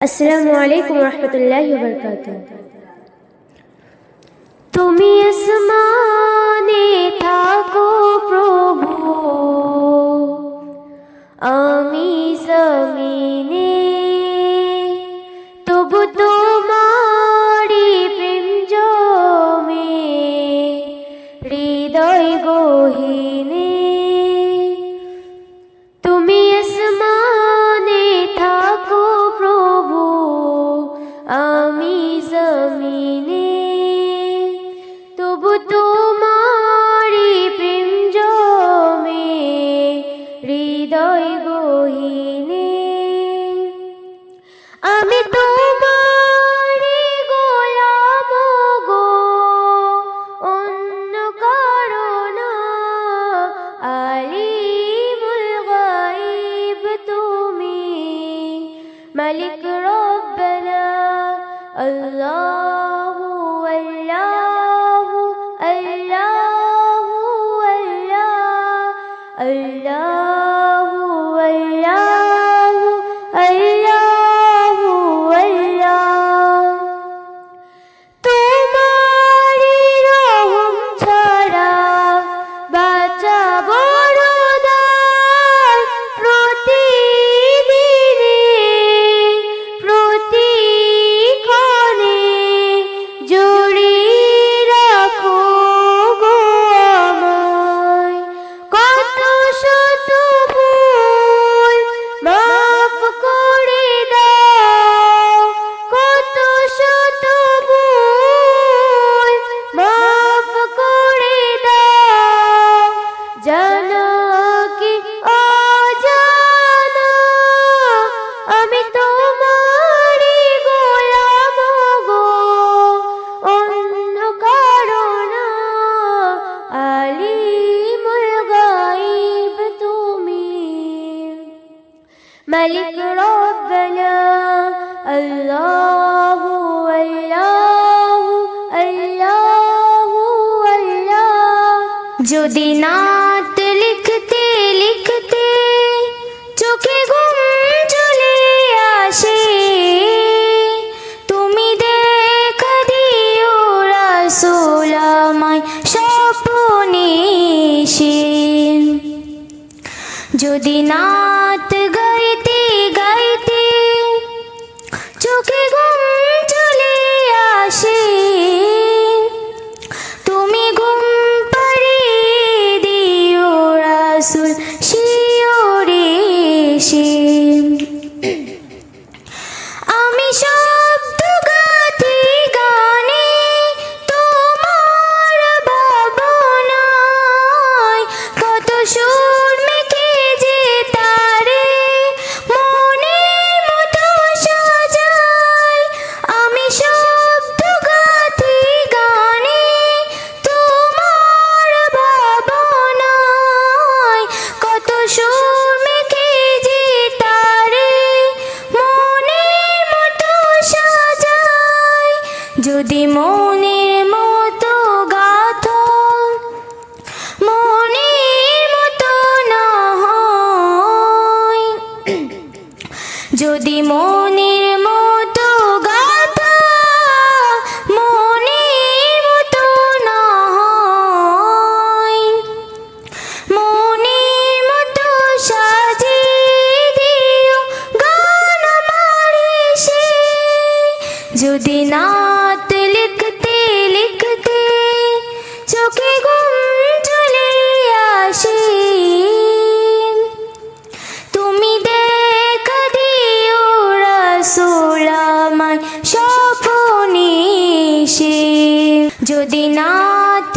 আসসালামু আলাইকুম রহমতুল্লাহি ওয়া বারাকাতুহু। তুমি আসমানে থাকো প্রভু, আমি জমিনে, তবু তোমারি প্রেম জমে হৃদয় গহীনে। তুমি আসমানে থাকো প্রভু, আমি জমিনে, তবু তোমারি প্রেম জমে হৃদয় গহীনে। আমি তোমারি গোলাম গো, অন্য কারো না। আলিমুল গায়ব তুমি, মালিক রব্বানা। আল্লাহু আল্লাহু আল্লাহু আল্লাহ, আল্লাহু আল্লাহু আল্লাহু আল্লাহ। তোমারি রহম ছাড়া বাঁচা বড় দায়। প্রতিদিনে প্রতিক্ষণে জড়িয়ে রাখো গো আমায়। কত শত ভুল মাফ করে দাও, কত শত ভুল মাফ করে দাও। জানা কি অজানা, আমি তোমারি গোলাম গো, অন্য কারো না। আলিমুল গায়ব তুমি, মালিক রব্বানা। আল্লাহু আল্লাহু আল্লাহু আল্লাহ। যদি নাত লিখতে লিখতে চোখে ঘুম চলে আসে, তুমি দেখা দিও রাসূল আমায় স্বপ্নে এসে। যদি নাত গাইতে গাইতে চোখে ঘুম চলে আসে, তুমি ঘুম পাড়িয়ে দিও রাসূল শিওরে এসে। আমি শব্দ গাথি গানে তোমার ভাবনায়, কত সুর মেখে যে তারে মনের মতো সাজাই। আমি শব্দ গাথি গানে তোমার ভাবনায়, কত সুর মেখে যে তারে মনের মতো সাজাই। যদি মনের মতো গাথো, মনের মতো না হয়। যদি মনের মতো গাথো, মনের মতো না হয়। মনের মতো সাজিয়ে দিও গান আমার এসে। যদি নাত লিখতে লিখতে চোখে ঘুম চলে আসে, তুমি দেখা দিও রাসূল আমায় স্বপ্নে এসে। যদি নাত